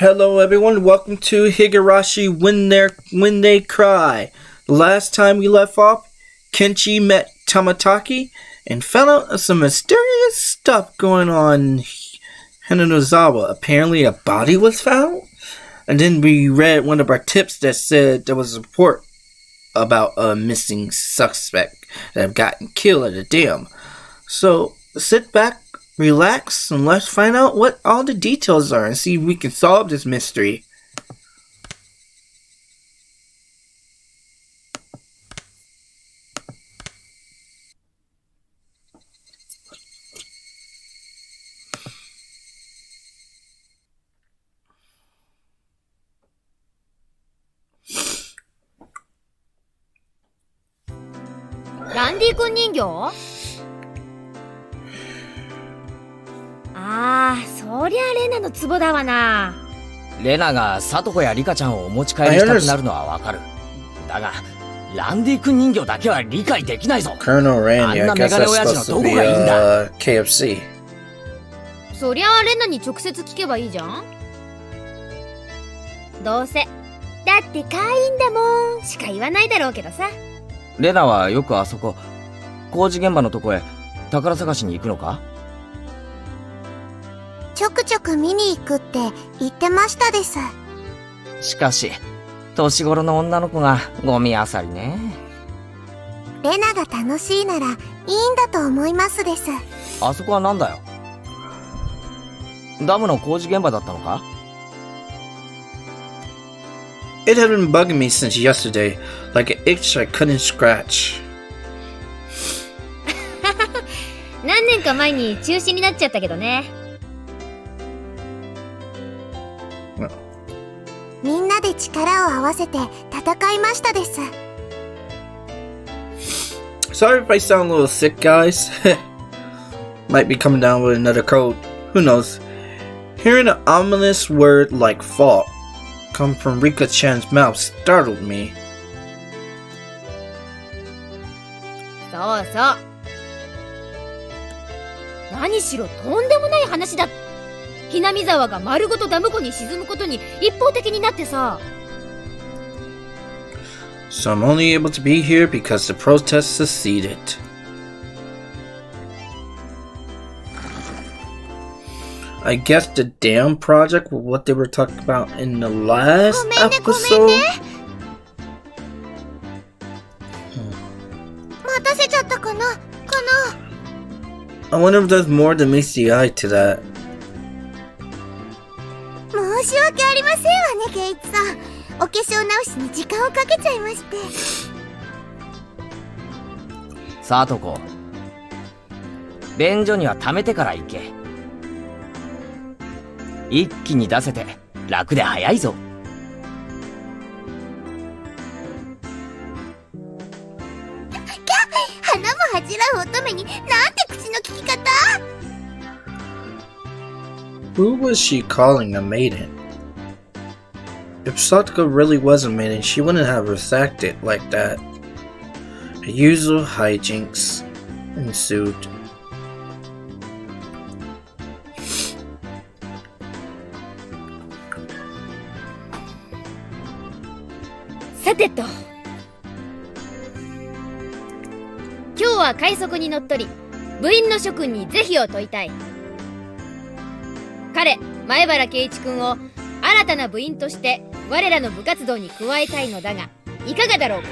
Hello everyone, welcome to Higurashi When They Cry. The last time we left off, Keiichi met Tamataki and found out some mysterious stuff going on in Hinamizawa. Apparently a body was found, and then we read one of our tips that said there was a report about a missing suspect that had gotten killed at a dam. So sit back, relax, and let's find out what all the details are and see if we can solve this mystery. Randy 君人形？そりゃレナのツボだわな。レナがサトコやリカちゃんをお持ち帰りしたくなるのはわかる。だが、ランディ君人形だけは理解できないぞ。Colonial Randy, I guess that's supposed to be KFC. そりゃレナに直接聞けばいいじゃん。どうせ、だって会員だもんしか言わないだろうけどさ。レナはよくあそこ、工事現場のとこへ宝探しに行くのか？ちょくちょく見に行くって言ってましたです。しかし、年頃の女の子がゴミあさりね。レナが楽しいならいいんだと思いますです。あそこはなんだよ？ダムの工事現場だったのか？ It had been bugging me since yesterday, like an itch I couldn't scratch. 何年か前に中止になっちゃったけどね。みんなで力を合わせて戦いましたです。Sorry if I sound a little sick, guys. Might be coming down with another cold. Who knows? Hearing an ominous word like fault come from Rika-chan's mouth startled me. そうそう。何しろとんでもない話だ。Hinamizawaが丸ごとダム湖に沈むことに一方的になってさ。So I'm only able to be here because the protest succeeded. I guess the dam project was what they were talking about in the last episode. 待たせちゃったかなI wonder if there's more than meets the eye to that. 申し訳ありませんわね、ケイチさん。お化粧直しに時間をかけちゃいまして。サトコ、便所には溜めてから行け。一気に出せて楽で早いぞ。花も恥じらう乙女になんて口の利き方。Who was she calling a maiden? If Satoko really was a maiden, she wouldn't have reacted like that. The usual hijinks ensued. さてと。今日は快速に乗っ取り、部員の諸君に是非を問いたい。彼、前原圭一君を新たな部員として我らの部活動に加えたいのだが、いかがだろうか。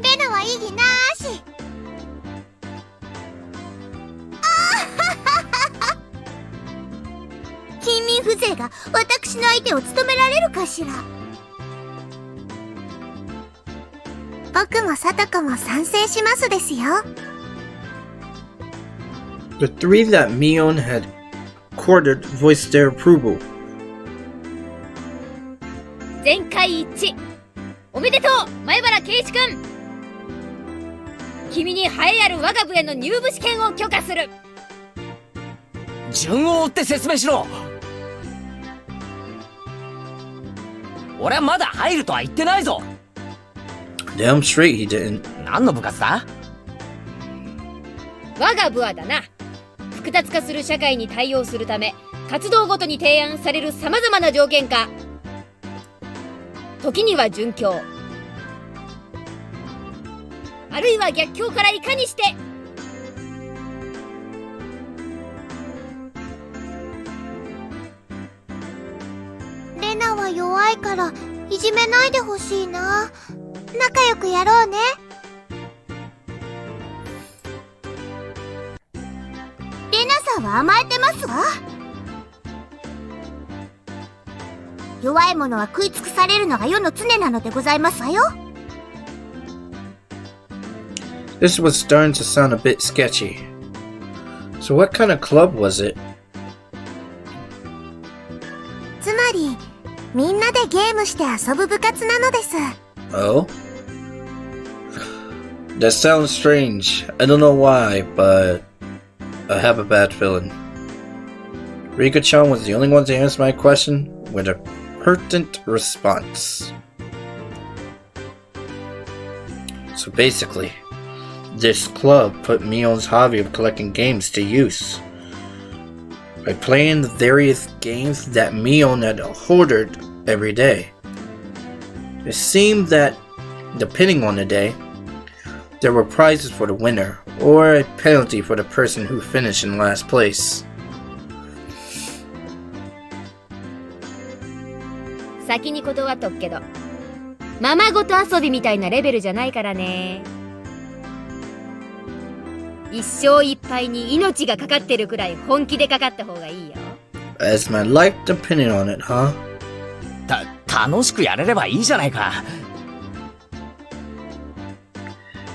レナは異議なーし。近隣風情が私の相手を務められるかしら。僕もサトコも賛成しますですよ。The three that Mion had quartered voiced their approval. 全会一致。おめでとう、前原圭一君。君に栄えある我が部への入部試験を許可する。順を追って説明しろ。俺はまだ入るとは言ってないぞ。Damn straight he didn't. 何の部活だ？我が部はだな。複雑化する社会に対応するため、活動ごとに提案される様々な条件下、時には順境、あるいは逆境からいかにしてレナは弱いからいじめないでほしいな。仲良くやろうね。レナさんは甘えてますわ。弱い者は食い尽くされるのが世の常なのでございますわよ。This was starting to sound a bit sketchy. So what kind of club was it? つまり、みんなでゲームして遊ぶ部活なのです。Oh? That sounds strange. I don't know why, but I have a bad feeling. Rika-chan was the only one to answer my question with a pertinent response. So basically, this club put Mion's hobby of collecting games to use. By playing the various games that Mion had hoarded every day. It seemed that, depending on the day, there were prizes for the winner, or a penalty for the person who finished in last place. 先に断っとくけど、ままごと遊びみたいなレベルじゃないからね。一生いっぱいに命がかかってるくらい本気でかかった方がいいよ。As my life depended on it, huh? 楽しくやれればいいじゃないか。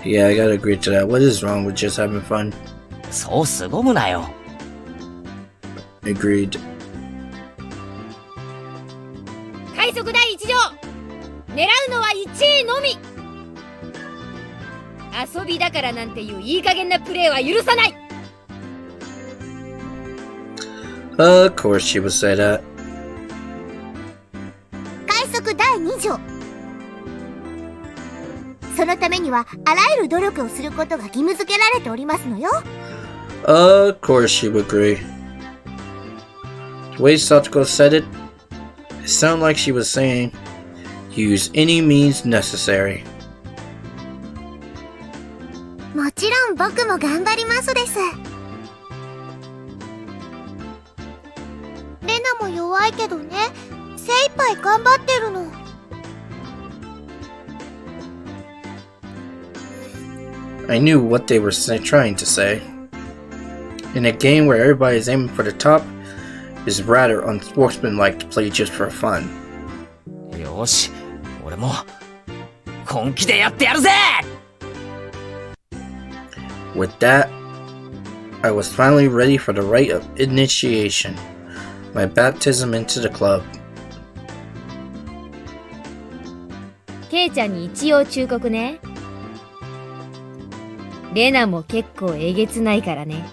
Yeah, I gotta agree to that. What is wrong with just having fun? そう凄むなよ。Agreed. 快速第一条、狙うのは1位のみ。遊びだからなんていういい加減なプレーは許さない。Of course she would say that. 快速第2条。そのためにはあらゆる努力をすることが義務付けられておりますのよ。Of course she would agree. The way Satoko said it, it sounded like she was saying, use any means necessary. もちろん僕も頑張りますです。レナも弱いけどね、精一杯頑張ってるの。I knew what they were trying to say. In a game where everybody is aiming for the top, it's rather unsportsmanlike to play just for fun. よし、俺も本気でやってやるぜ! With that, I was finally ready for the rite of initiation, my baptism into the club. ケイちゃんに一応忠告ね。レナも結構えげつないからね。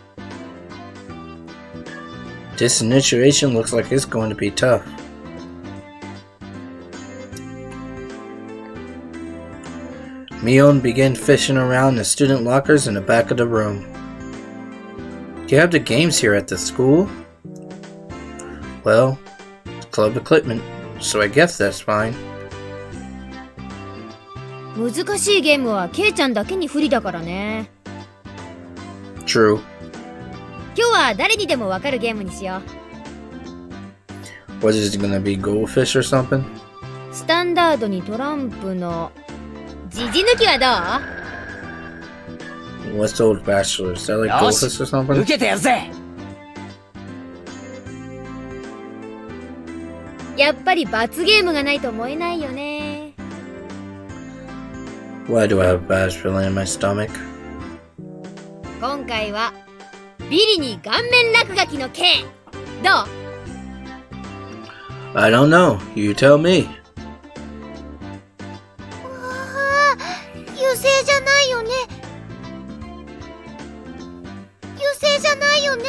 This initiation looks like it's going to be tough. Mion began fishing around the student lockers in the back of the room. Do you have the games here at the school? Well, it's club equipment, so I guess that's fine. 難しいゲームはケイちゃんだけに不利だからね。True. 今日は誰にでもわかるゲームにしよう。What is it gonna be, goldfish or something? スタンダードにトランプのジジ抜きはどう？ What's the old bachelor? Is that like goldfish or something? 受けてやるぜ! やっぱり罰ゲームがないと燃えないよね。Why do I have a bad feeling in my stomach? 今回はビリに顔面落書きの刑。どう？ I don't know. You tell me. 優勢じゃないよね。優勢じゃないよね。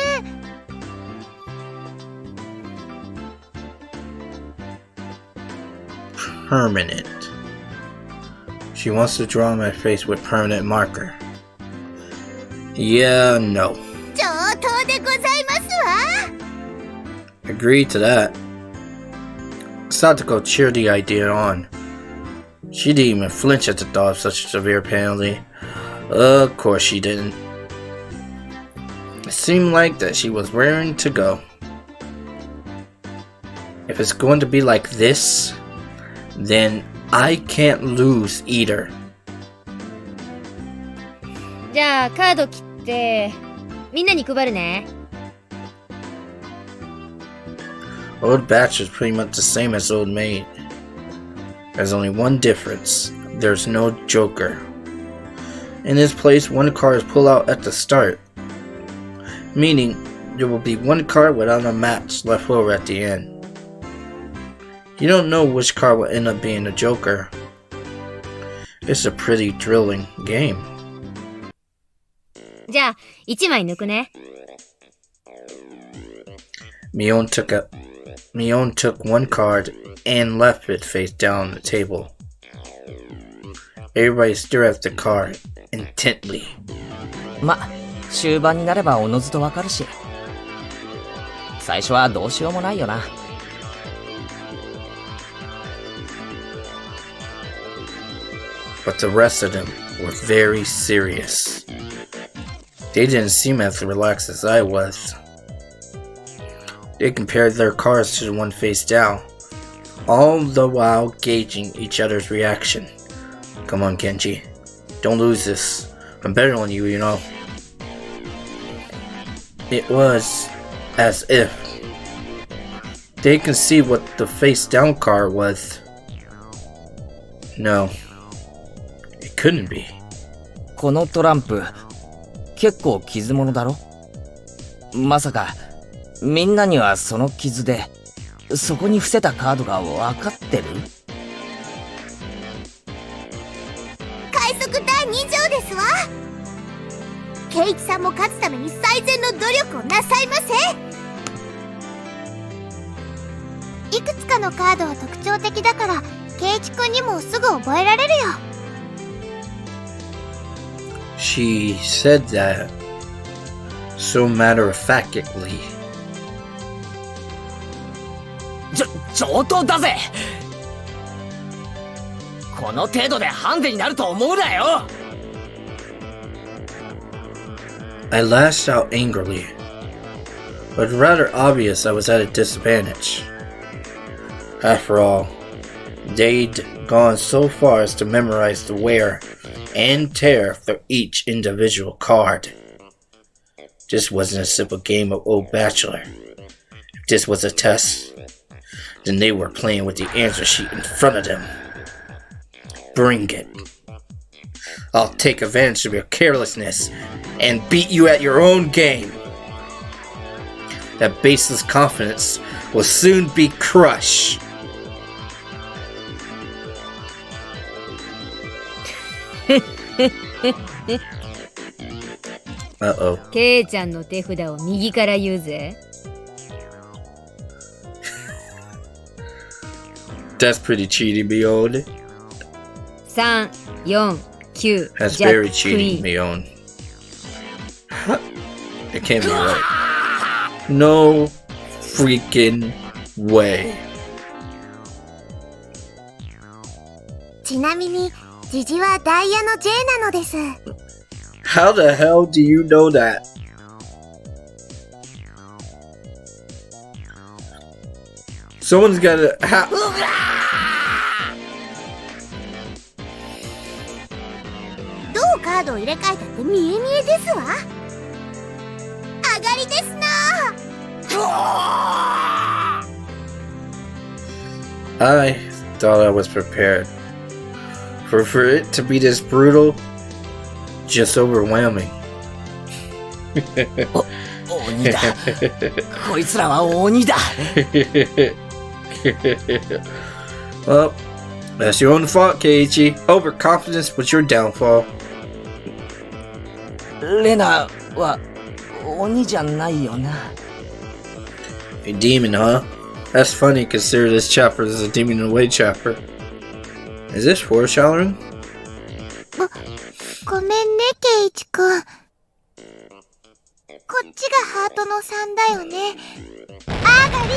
Permanent. She wants to draw my face with permanent marker. Yeah, no. 上等でござい agreed to that. Satoko cheered the idea on. She didn't even flinch at the thought of such a severe penalty. Of course she didn't. It seemed like that she was raring to go. If it's going to be like this, then I can't lose either. じゃあカード切ってみんなに配るね。Old Batch is pretty much the same as Old Maid. There's only one difference. There's no Joker. In this place, one card is pulled out at the start, meaning there will be one card without a match left over at the end. You don't know which card will end up being a Joker. It's a pretty thrilling game. じゃあ1枚抜くね。Mion took one card and left it face down on the table. Everybody stared at the card intently. ま、終盤になればおのずとわかるし。最初はどうしようもないよな。But the rest of them were very serious. They didn't seem as relaxed as I was. They compared their cards to the one face down, all the while gauging each other's reaction. Come on, Kenji. Don't lose this. I'm better than you, you know. It was as if they could see what the face down card was. No, it couldn't be. このトランプ、結構傷物だろ？まさか、みんなにはその傷で、そこに伏せたカードがわかってる？快速第2条ですわ。ケイイチさんも勝つために最善の努力をなさいませ。いくつかのカードは特徴的だから、ケイイチくんにもすぐ覚えられるよ。She said that so matter-of-factly. 上等だぜ！この程度でハンデになると思うなよ！ I lashed out angrily, but rather obvious I was at a disadvantage. After all, they'd gone so far as to memorize the wear and tear for each individual card. This wasn't a simple game of Old Bachelor. If this was a test, then they were playing with the answer sheet in front of them. Bring it. I'll take advantage of your carelessness and beat you at your own game. That baseless confidence will soon be crushed. Uh-oh. ケイちゃんの手札を右から言うぜ。That's pretty cheating, Mion. 3、4、9、 That's ジャッ very ク、クイ cheating, ーン。 Mion. It can't be right. No freaking way. ちなみに、ジジはダイヤの J なのです。How the hell do you know that? Someone's gotta. How? どうカードを入れ替えたって見え見えですわ。上がりですな。I thought I was prepared. For it to be this brutal, just overwhelming. 鬼だ。こいつらは鬼だ。Well, that's your own fault, Keiichi. Overconfidence was your downfall. レナは鬼じゃないよな。A demon, huh? That's funny, consider this chapter is a demon away chapter. Is this foreshadowing? ごめんね、ケイイチくん。こっちがハートの3だよね。あがり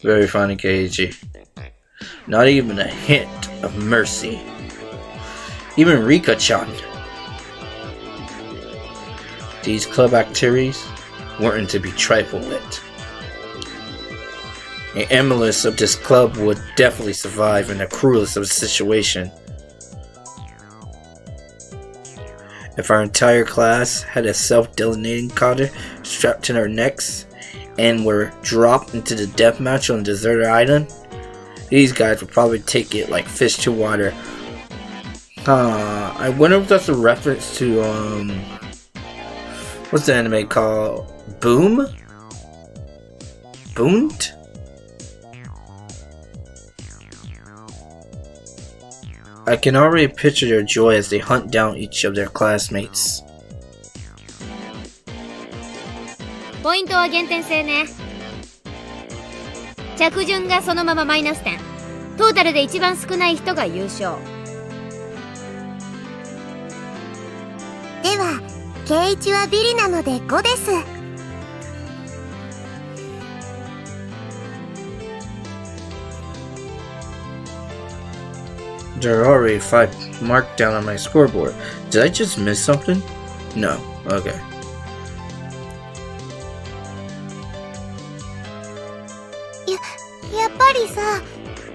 Very funny, Keiichi. Not even a hint of mercy. Even Rika-chan. These club activities weren't to be trifled with. The emulous of this club would definitely survive in the cruelest of situation. If our entire class had a self-detonating cutter strapped to their necks and were dropped into the death match on a deserted island, these guys would probably take it like fish to water. I wonder if that's a reference to what's the anime called? Boom? Boomed? I can already picture their joy as they hunt down each of their classmates. ポイントは減点制ね。着順がそのままマイナス点。トータルで一番少ない人が優勝。では、ケイイチはビリなので5です。There are already 5 marked down on my scoreboard. Did I just miss something? No. Okay. やっぱりさ、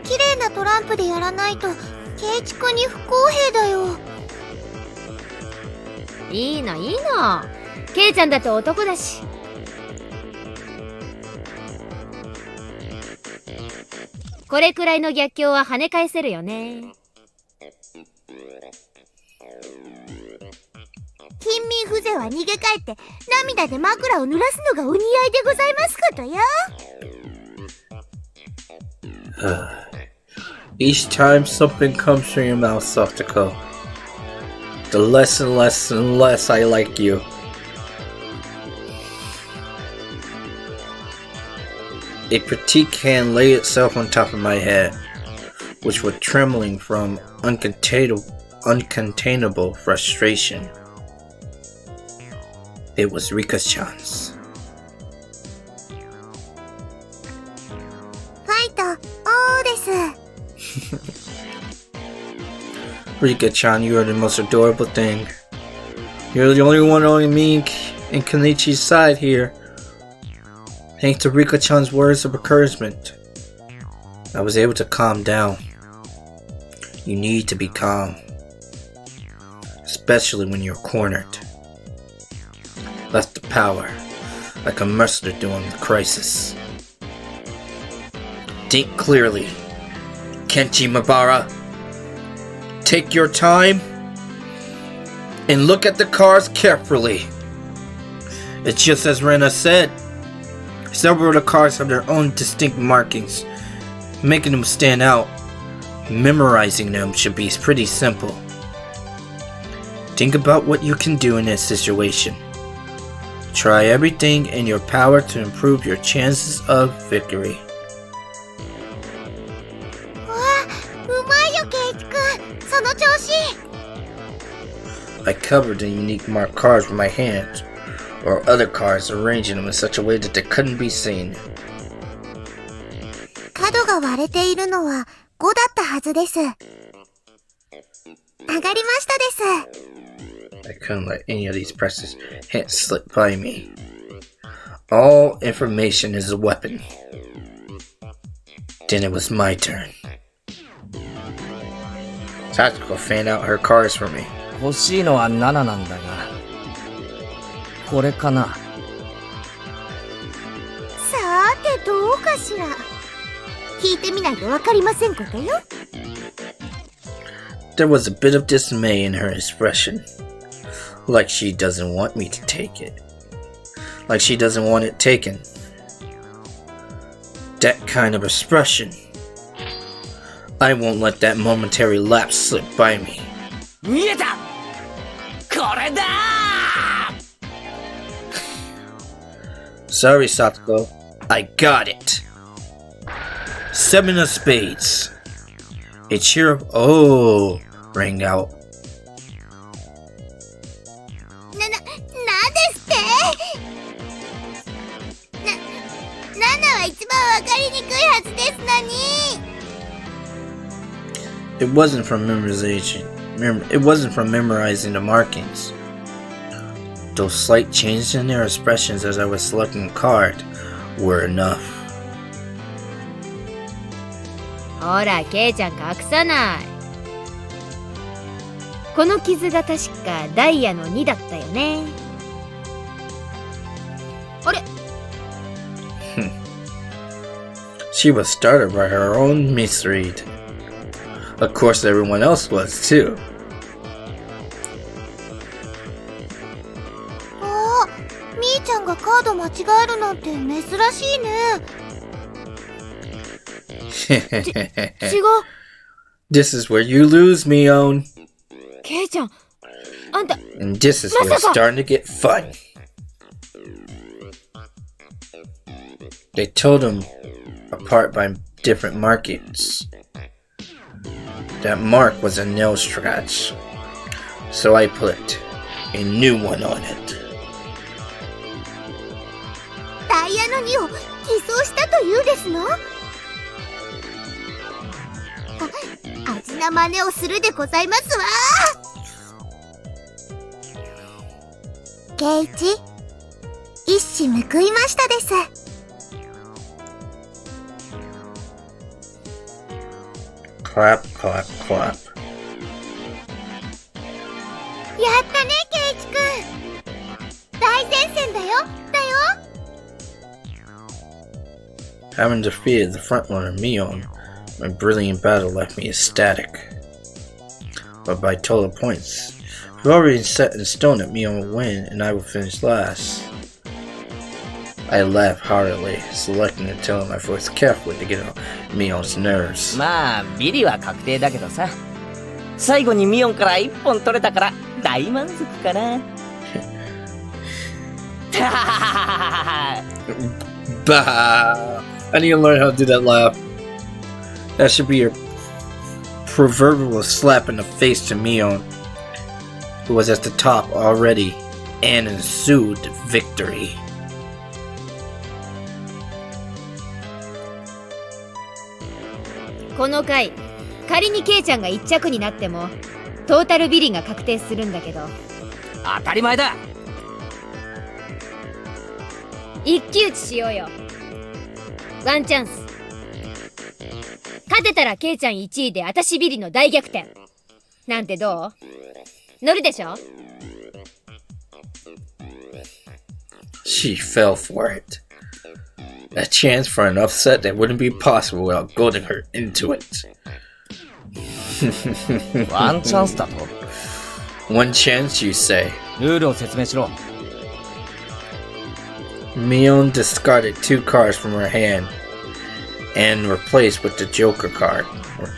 綺麗なトランプでやらないとケイイチ君に不公平だよ。いいのいいの。ケイちゃんだって男だし。これくらいの逆境は跳ね返せるよね。貧民風情は逃げ帰って涙で枕を濡らすのがお似合いでございますことよ。Each time something comes from your mouth, Softico, the less and less and less I like you. A petite hand lay itself on top of my head, which was trembling from uncontainable frustration. It was Rika-chan's. ファイト、おーです。Rika-chan, you are the most adorable thing. You're the only one on me and Kenichi's side here. Thanks to Rika-chan's words of encouragement, I was able to calm down. You need to be calm, especially when you're cornered. Let the power, like a mercer during the crisis. Think clearly, Keiichi Mabara. Take your time and look at the cards carefully. It's just as Rena said. Several of the cards have their own distinct markings, making them stand out. Memorizing them should be pretty simple. Think about what you can do in this situation. Try everything in your power to improve your chances of victory. うわ、うまいよケイイチ君、その調子。I covered the unique marked cards with my hands, or other cards, arranging them in such a way that they couldn't be seen. 角が割れているのは5だったはずです。上がりましたです。I couldn't let any of these precious hints slip by me. All information is a weapon. Then it was my turn. Tactical fanned out her cards for me. 欲しいのは7なんだが、これかな。さーてどうかしら。聞いてみないとわかりませんことよ。There was a bit of dismay in her expression. Like she doesn't want me to take it. Like she doesn't want it taken. That kind of expression. I won't let that momentary lapse slip by me. 見えた！これだSorry, Satoko. I got it. 7 of spades. A cheer of oh rang out. なんですっては一番わかりにくいはずですのに。 It wasn't from memorization. It wasn't from memorizing the markings. Those slight changes in their expressions as I was selecting a card were enough. ほら、ケイちゃん隠さない。この傷が確かダイヤの2だったよね。あれ？ She was startled by her own misread. Of course, everyone else was too. ああ、みーちゃんがカード間違えるなんて珍しいね。違う。This is where you lose, Mion. ケイちゃん、あんた。 And this is where it's starting to get fun. They told them apart by different markings. That mark was a nail scratch, so I put a new one on it. ダイヤの2を偽装したというですの？味な真似をするでございますわ。ケイチ、一矢報いましたです。Clap, clap, clap. やったね、ケイチくん。大戦線だよ。Having defeated the frontrunner Mion, my brilliant battle left me ecstatic. But by total points, we've already set in stone that Mion will win and I will finish last. I laughed heartily, selecting and telling my voice carefully to get on Mion's nerves. まあビリは確定だけどさ、最後にミオンから1本取れたから大満足かな。Bah! I need to learn how to do that laugh. That should be your proverbial slap in the face to Mion, who was at the top already, and ensued victory. この回、仮にケイちゃんが1着になってもトータルビリが確定するんだけど、当たり前だ。一騎打ちしようよ。ワンチャンス。勝てたらケイちゃん1位で私ビリの大逆転なんてどう？乗るでしょ？ She fell for it. A chance for an upset that wouldn't be possible without goading her into it. ワンチャンスだと。 One chance, you say. ルールを説明しろ。Mion discarded 2 cards from her hand and replaced with the Joker card.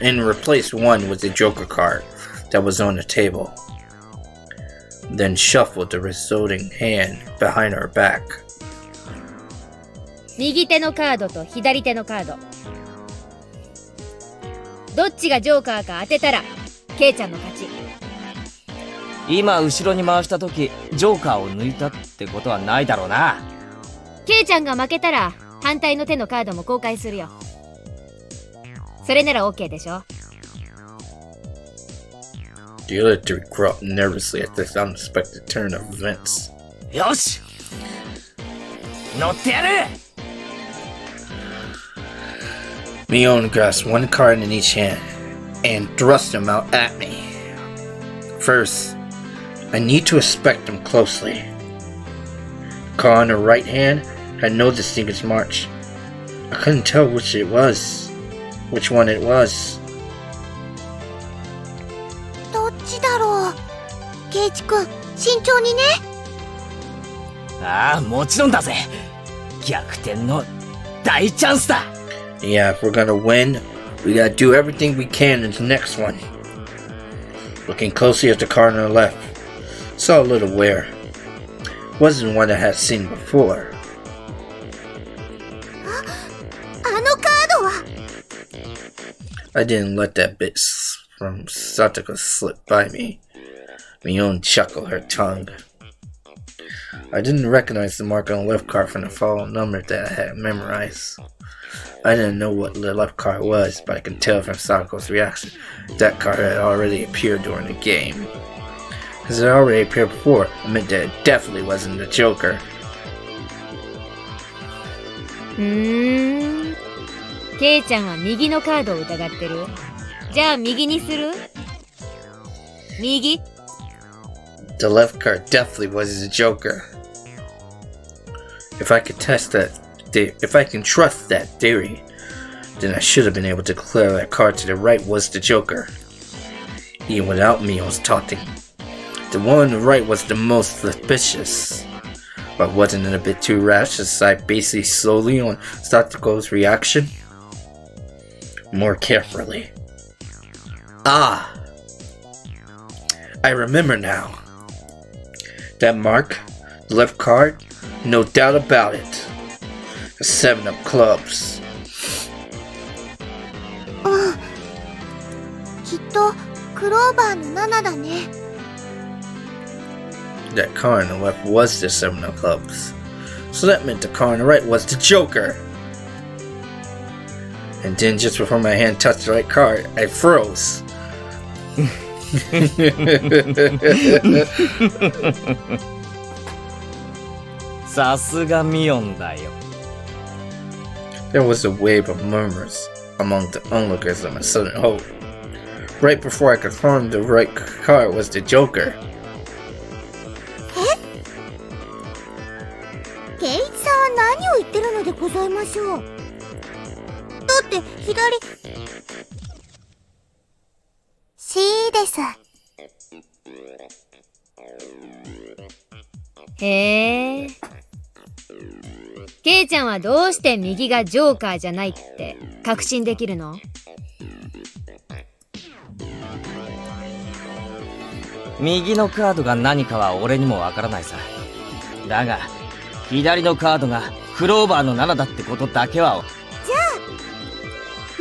And replaced one with the Joker card that was on the table. Then shuffled the resulting hand behind her back. 右手のカードと左手のカード。どっちがジョーカーか当てたらケイちゃんの勝ち。今後ろに回した時ジョーカーを抜いたってことはないだろうな。ケイちゃんが負けたら反対の手のカードも公開するよ。それなら OK でしょ。 The other 3 grew up nervously at this unexpected turn of events. よし乗ってやる。 Mion grasped 1 card in each hand and thrust them out at me. First, I need to inspect them closely. The card on the right hand had no distinguished march. I couldn't tell which one it was. どっちだろう。ケイチくん、慎重にね。ああ、もちろんだぜ。逆転の大チャンスだ。 Yeah, if we're gonna win, we gotta do everything we can in the next one. Looking closely at the card on the left, saw a little wear. Wasn't one I had seen before. あのカードは。 I didn't let that bit from Sataka slip by me. Mion chuckled her tongue. I didn't recognize the mark on the left card from the following number that I had memorized. I didn't know what the left card was, but I could tell from Sako's reaction that card had already appeared during the game. As it already appeared before, it meant that it definitely wasn't the Joker. ケイちゃんは右のカードを疑ってる。じゃあ右にする？右？ The left card definitely was the Joker. If I can trust that theory, then I should have been able to declare that card to the right was the Joker. Even without Mio's taunting. The one on the right was the most suspicious. But wasn't it a bit too rash to decide basically slowly on Satoko's reaction? More carefully. Ah! I remember now. That mark, the left card, no doubt about it. The 7 of clubs. きっとクローバーの7だね。 That card on the left was the 7 of clubs. So that meant the card on the right was the Joker. And then just before my hand touched the right card, I froze. There was a wave of murmurs among the onlookers of my sudden hope. Right before I confirmed the right card was the Joker. ケイイチさんは何を言ってるのでございましょう。だって左 C です。へえ。ケイちゃんはどうして右がジョーカーじゃないって確信できるの？右のカードが何かは俺にもわからないさ。だが左のカードがクローバーの7だってことだけは。じゃ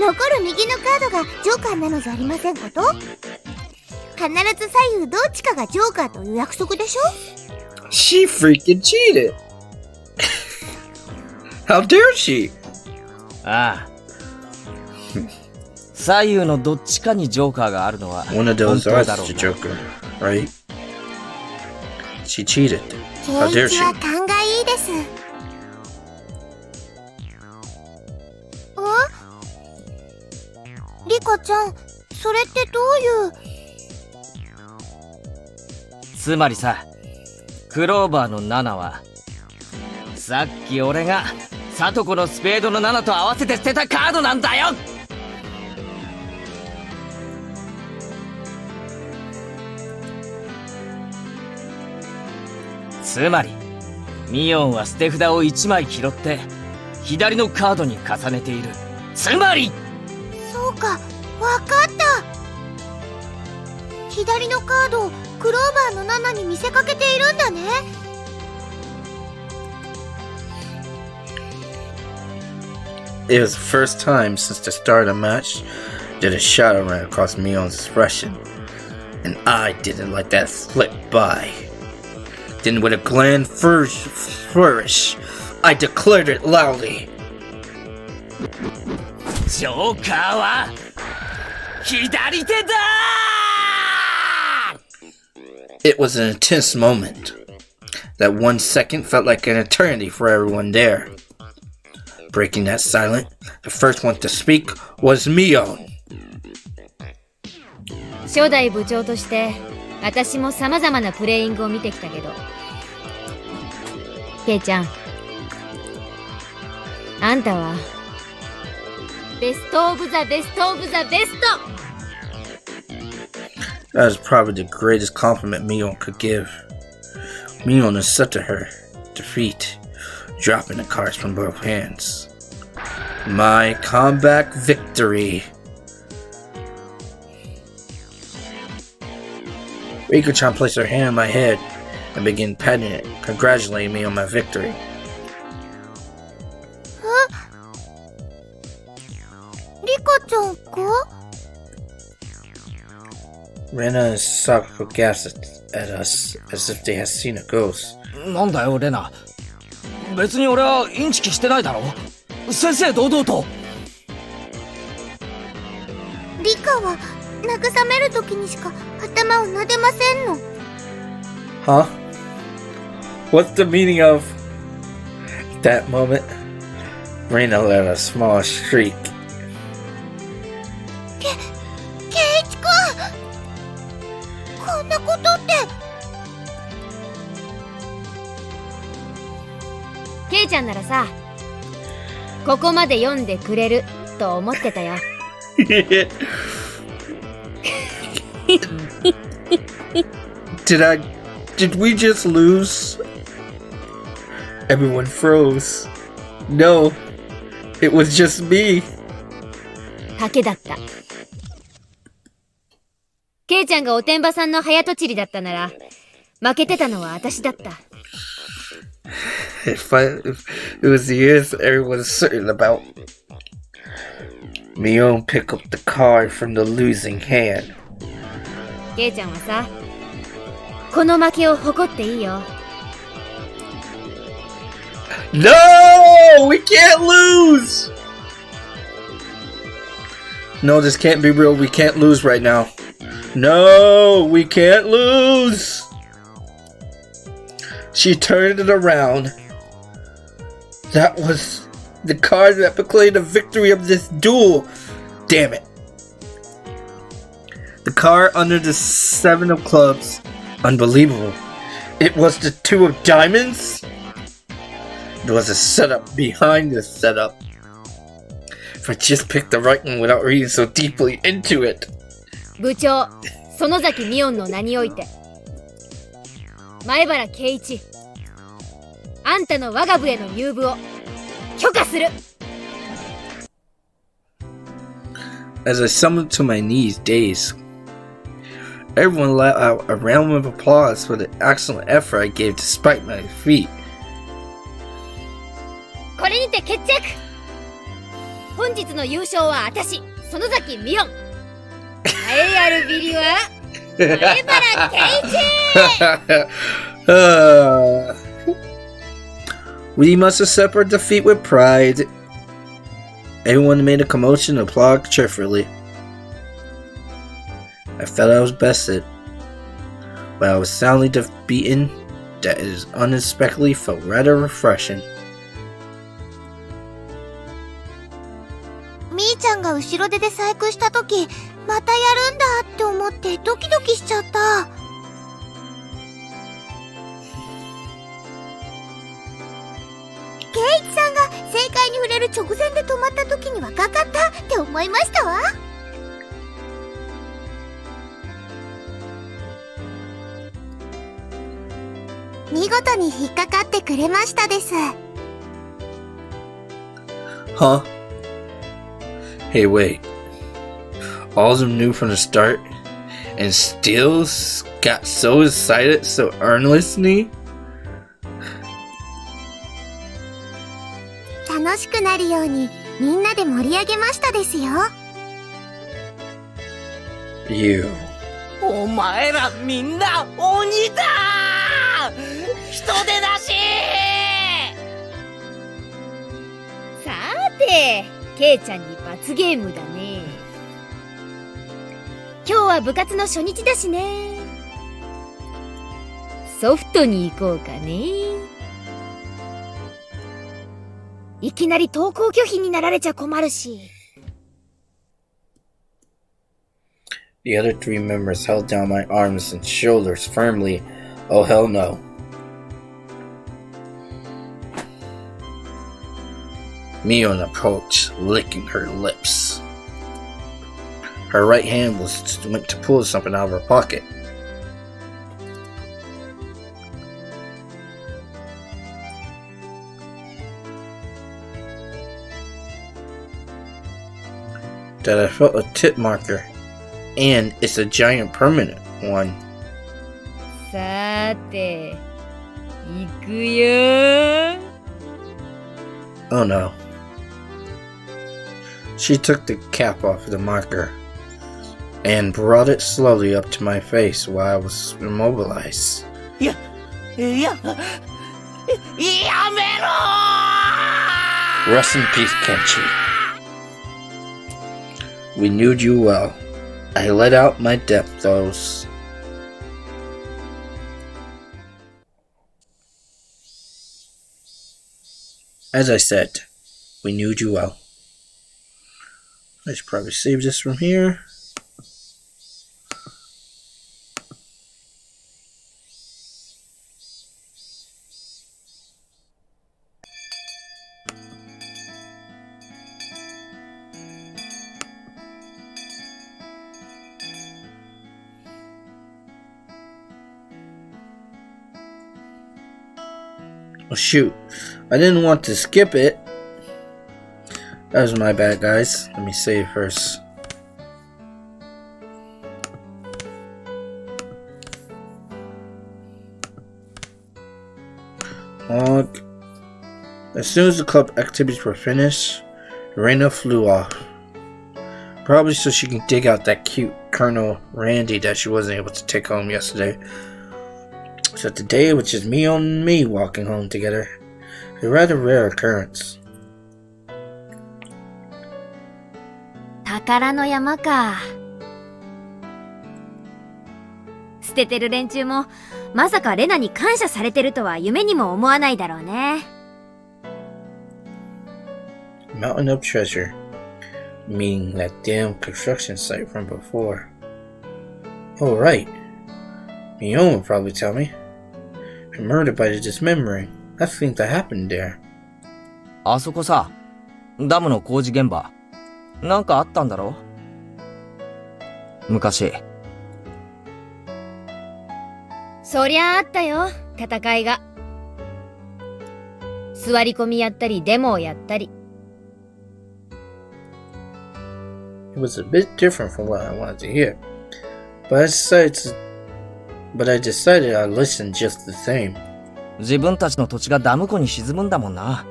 あ残る右のカードがジョーカーなのじゃありませんこと？必ず左右どっちかがジョーカーという約束でしょ？ She freaking cheated! How dare she? ああ。左右のどっちかにジョーカーがあるのは One of 本 those 当 are だろう the な。 Joker, right? She cheated. ケ How イ dare イチ she? は勘がいいです。リカちゃん、それってどういう？つまりさ、クローバーの7はさっき俺がサトコのスペードの7と合わせて捨てたカードなんだよ。つまりミオンは捨て札を1枚拾って左のカードに重ねている。つまりそうか、わかった。左のカードをクローバーの7に見せかけているんだね。It was the first time since the start of the match that a shadow ran across Mion's expression, and I didn't let that slip by. Then with a grand flourish, I declared it loudly. ジョーカーは左手だー！ It was an intense moment. That 1 second felt like an eternity for everyone there. Breaking that silence, the first one to speak was Mion. 初代部長として私も様々なプレイングを見てきたけど、ケイちゃん、あんたはベストオブザベストオブザベスト。 That is probably the greatest compliment Mion could give. Mion accepted her defeat, dropping the cards from both hands. My comeback victory. Rika-chan placed her hand on my head and began patting it, congratulating me on my victory. Rika-chan か？ Rena is Sakako gasped at us as if they had seen a ghost. なんだよ、レナ。別に俺はインチキしてないだろ。先生堂々と。リカは慰めるときにしか頭を撫でませんの。Huh? What's the meaning of that moment? Reina let a small shriek. ケイイチくん、こんなことって。ケイちゃんならさ、ここまで読んでくれると思ってたよ。Did we just lose? Everyone froze. No, it was just me. 賭けだった。ケイちゃんがおてんばさんの早とちりだったなら、負けてたのは私だった。If it was the years everyone's certain about, Mion picked up the card from the losing hand. ケイちゃんはさ、この負けを誇っていいよ。No! We can't lose! No, this can't be real. We can't lose right now. No! We can't lose! She turned it around. That was the card that proclaimed the victory of this duel. Damn it. The card under the 7 of clubs. Unbelievable. It was the 2 of diamonds? There was a setup behind the setup. If I just picked the right one without reading so deeply into it. 部長、園崎美音の名において、前原圭一、あんたの我が部への入部を許可する。As I summoned to my knees, dazed, everyone let out a round of applause for the excellent effort I gave despite my defeat. これにて決着。本日の優勝は私、園崎美音。栄えあるビリは前原圭一。We must accept our defeat with pride. Everyone made a commotion and applauded cheerfully. I felt I was bested, but I was soundly beaten. That is unexpectedly felt rather refreshing. みーちゃんが後ろ手で細工したとき、またやるんだって思ってドキドキしちゃった。ケイイチさんが正解に触れる直前で止まったときにはかかったって思いましたわ。見事に引っかかってくれましたです。Huh? Hey, wait. All of them knew from the start and still got so excited so earnestly? 楽しくなるようにみんなで盛り上げましたですよ。You. お前らみんな鬼だー！人手なしー！さて、ケイちゃんに罰ゲームだね。今日は部活の初日だしね。ソフトに行こうかね。いきなり登校拒否になられちゃ困るし。The other 3 members held down my arms and shoulders firmly. Oh, hell no. Mion approached, licking her lips. Her right hand went to pull something out of her pocket. That I felt a tip marker, and it's a giant permanent one. さて、行くよ。Oh no. She took the cap off the marker. and brought it slowly up to my face while I was immobilized. いやめろ Rest in peace, Keiichi. We knew you well. I let out my death throes. As I said, we knew you well. I should probably save this from here. Oh shoot, I didn't want to skip it. That was my bad, guys. Let me save first. Log. As soon as the club activities were finished, Reina flew off. Probably so she can dig out that cute Colonel Randy that she wasn't able to take home yesterday. So today it was just me and me walking home together. A rather rare occurrence. 宝の山か。捨ててる連中もまさかレナに感謝されてるとは夢にも思わないだろうね。Mountain of treasure, meaning that damn construction site from before. Oh right, Mion would probably tell me. I'm murdered by the dismembering. I think that happened there. あそこさ、ダムの工事現場。なんかあったんだろ？昔。そりゃあったよ、戦いが。座り込みやったりデモをやったり。It was a bit different from what I wanted to hear, but I decided I'd listen just the same. 自分たちの土地がダム湖に沈むんだもんな。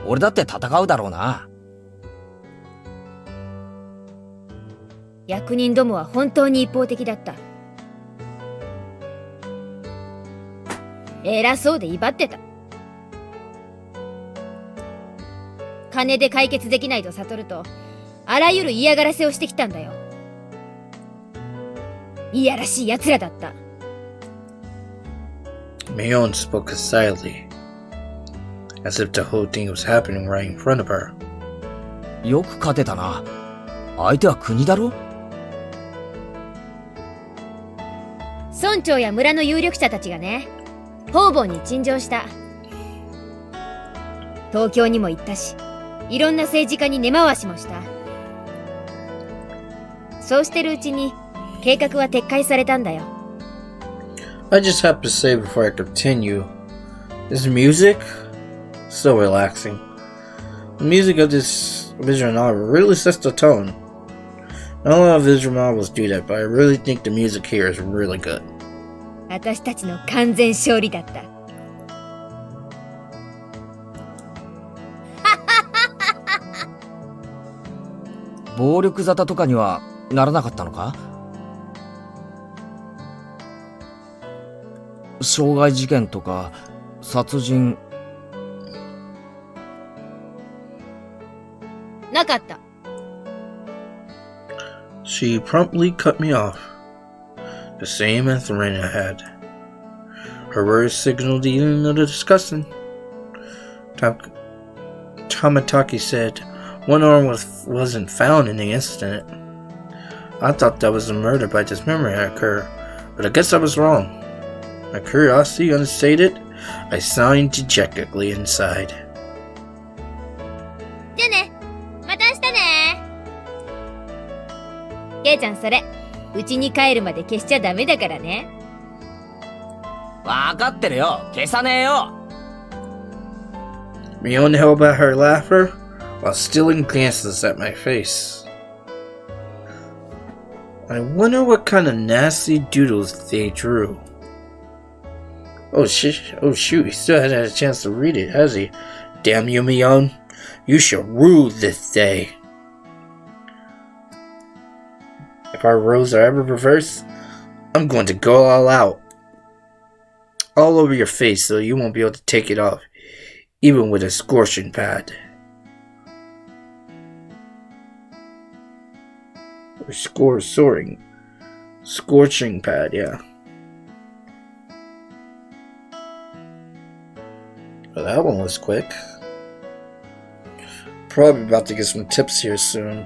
俺だって戦うだろうな。役人どもは本当に一方的だった。偉そうで威張ってた。金で解決できないと悟ると、あらゆる嫌がらせをしてきたんだよ。いやらしい奴らだった。Mion spoke silently, as if the whole thing was happening right in front of her. よく勝てたな。相手は国だろ？村長や村の有力者たちがね、方々に陳情した。東京にも行ったし、いろんな政治家に根回しもした。そうしてるうちに計画は撤回されたんだよ。I just have to say before I continue, this music, so relaxing. The music of this visual novel really sets the tone. Not a lot of visual novels do that, but I really think the music here is really good. 私たちの完全勝利だった。暴力沙汰とかにはならなかったのか？傷害事件とか殺人。なかった。She promptly cut me off, the same as Reina had. Her words signaled the end of the discussion. Tamataki said one arm wasn't found in the incident. I thought that was a murder by dismemberment that occurred, but I guess I was wrong. My curiosity unstated, I signed dejectedly inside. じゃあね、また明日ね。ケイちゃんそれ、家に帰るまで消しちゃダメだからね。わかってるよ。消さねえよ。Mion held back her laughter while stealing glances at my face. I wonder what kind of nasty doodles they drew. Oh shoot, he still hasn't had a chance to read it, has he? Damn you, Mion. You shall rue this day. If our roads are ever reversed, I'm going to go all out. All over your face so you won't be able to take it off, even with a scorching pad. Or scorching pad, yeah. Well, that one was quick. Probably about to get some tips here soon.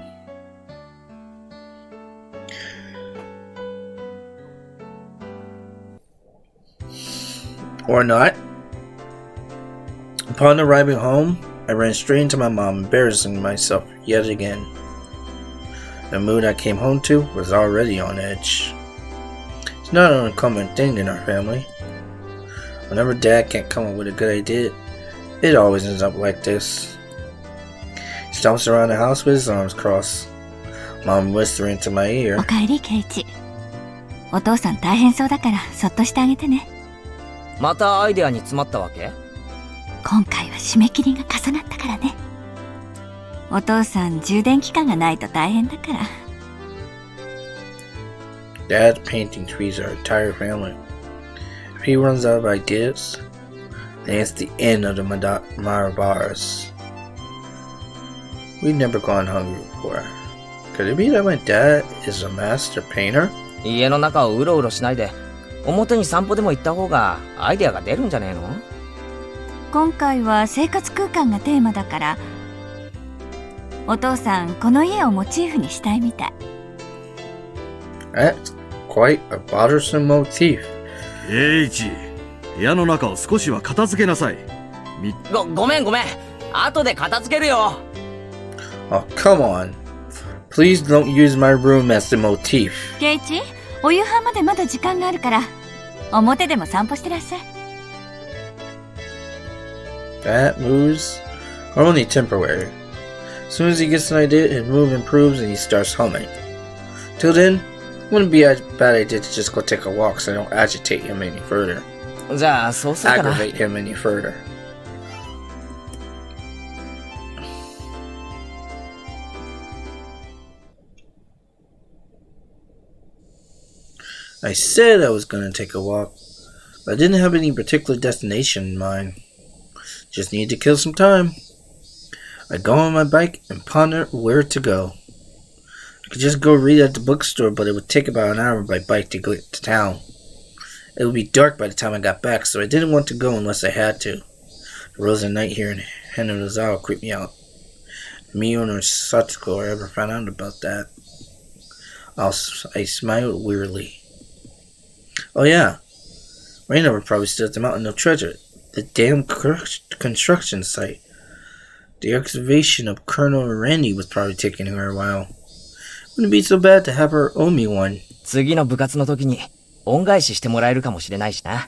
Or not. Upon arriving home, I ran straight into my mom, embarrassing myself yet again. The mood I came home to was already on edge. It's not an uncommon thing in our family. Whenever Dad can't come up with a good idea, it always ends up like this. He stomps around the house with his arms crossed, Mom whispering into my ear. おかえり、ケイチ。お父さん大変そうだからそっとしてあげてね。またアイデアに詰まったわけ？今回は締め切りが重なったからね。お父さん充電期間がないと大変だから。Dad's painting trees our entire family. If he runs out of ideas, then it's the end of the Marabars. We've never gone hungry before. Could it be that my dad is a master painter? 家の中をうろうろしないで、表に散歩でも行った方がアイデアが出るんじゃねえの？今回は生活空間がテーマだから、お父さんこの家をモチーフにしたいみたい。That's quite a bothersome motif. ケイチ、部屋の中を少しは片付けなさい。ごめん。後で片付けるよ。Oh, come on. Please don't use my room as the motif. ケイチ、お夕飯までまだ時間があるから、表でも散歩してらっしゃい。That moves are only temporary. As soon as he gets an idea, his mood improves and he starts humming. Till then, it wouldn't be a bad idea to just go take a walk so I don't agitate him any further. じゃあそうするかな。 Aggravate him any further. I said I was going to take a walk, but I didn't have any particular destination in mind. Just needed to kill some time. I go on my bike and ponder where to go. I could just go read at the bookstore, but it would take about an hour by bike to get to town. It would be dark by the time I got back, so I didn't want to go unless I had to. The rose of night here in Hinamizawa creeped me out. Mion or Satsuko ever found out about that. I smiled wearily. Oh yeah, Reina would probably still at the Mountain of Treasure, the damn construction site. The excavation of Colonial Randy was probably taking her a while. Wouldn't be so bad to have her owe me one. 次の部活の時に恩返ししてもらえるかもしれないしな。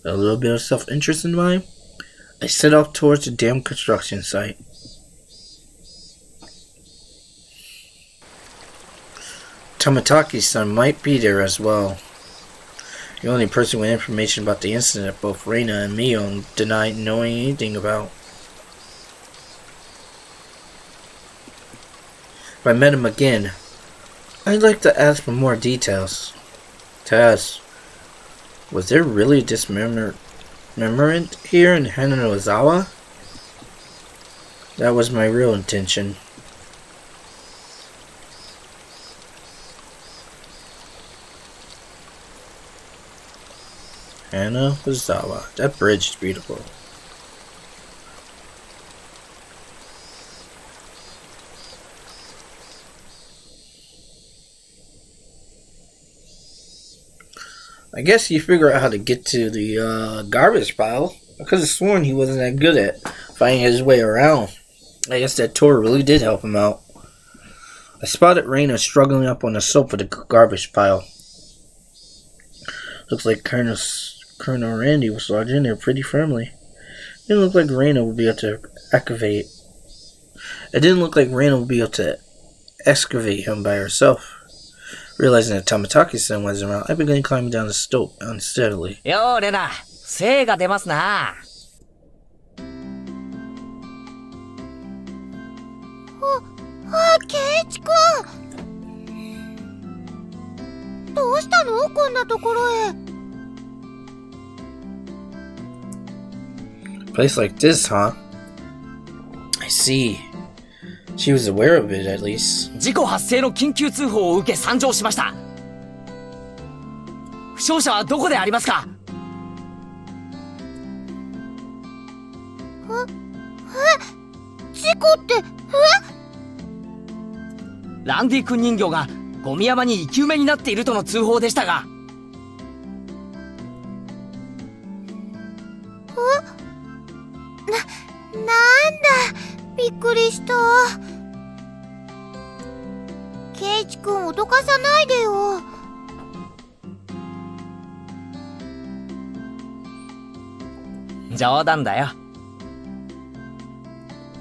With a little bit of self-interest in mind, I set off towards the damn construction site. Tamataki's son might be there as well. The only person with information about the incident both Reina and Mion denied knowing anything about. If I met him again, I'd like to ask for more details. To ask, was there really a dismemberment here in Hinamizawa? That was my real intention. Hinamizawa. That bridge is beautiful. I guess he figured out how to get to the garbage pile. I could have sworn he wasn't that good at finding his way around. I guess that tour really did help him out. I spotted Reina struggling up on the slope of the garbage pile. Looks like Colonel Randy was lodged in there pretty firmly. It didn't look like Reina would be able to excavate him by herself. Realizing that Tamataki's son wasn't around, I began climbing down the slope unsteadily. よー、レナ、精が出ますな。ケイチくん。どうしたの？こんなところへ。Place like this, huh? I see. She was aware of it, at least. 事故発生の緊急通報を受け参上しました。負傷者はどこでありますか？事故って、ランディ君人形がゴミ山に生き埋めになっているとの通報でしたが。なんだ、びっくりした。ケイチ君脅かさないでよ。冗談だよ。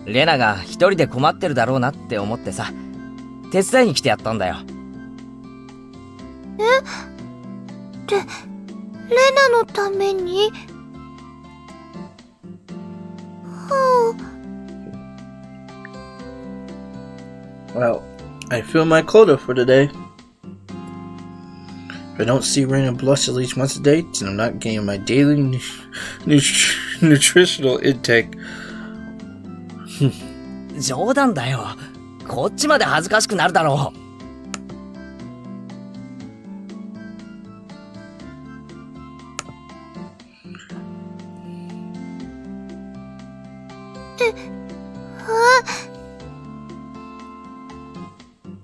レナが一人で困ってるだろうなって思ってさ、手伝いに来てやったんだよ。レナのために？Well, I feel my quota for today. If I don't see Raina blush at least once a day, then I'm not getting my daily nutritional intake. 冗談だよ。こっちまで恥ずかしくなるだろう。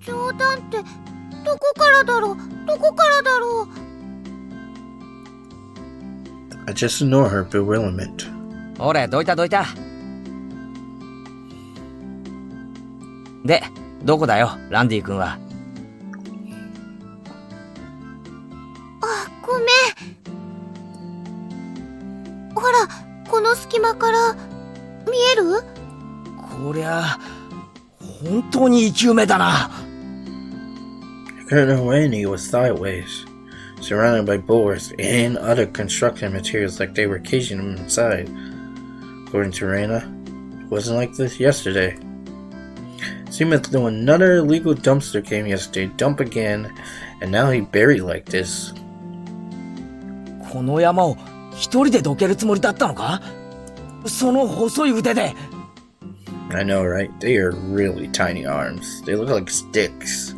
冗談ってどこからだろう？どこからだろう？ I just ignore her bewilderment. ほれ、どいたどいた。で、どこだよ、ランディ君は。あ、ごめん。ほら、この隙間から見える？こりゃ本当に生き埋めだな。Colonial Randy was sideways, surrounded by boulders and other construction materials like they were caging him inside. According to Raina, it wasn't like this yesterday. It seemed as though another illegal dumpster came yesterday, dump again, and now he buried like this. この山を一人でどけるつもりだったのか？その細い腕で。I know, right? They are really tiny arms. They look like sticks.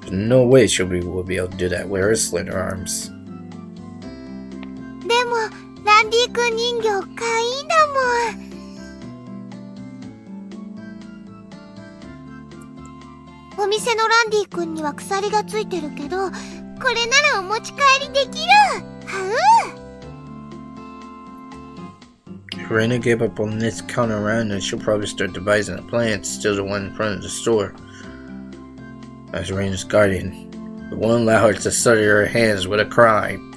There's no way she'll be able to do that with her slender arms. でも、ランディ君人形かわいいんだもん。お店のランディ君には鎖がついてるけど、これならお持ち帰りできる。If Raina gave up on this counter around, then she'll probably start devising a plan to steal the one in front of the store. As Raina's guardian, it won't allow her to sully her hands with a crime.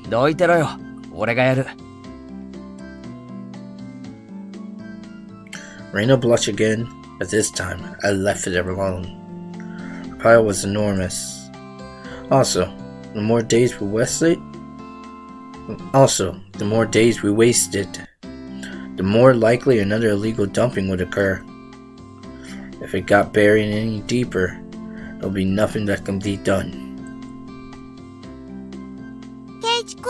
どいてろよ、俺がやる。Raina blushed again, but this time I left it alone. The pile was enormous. Also, the more days we wasted, the more likely another illegal dumping would occur. If it got buried any deeper, there'll be nothing that can be done. ケイチ君、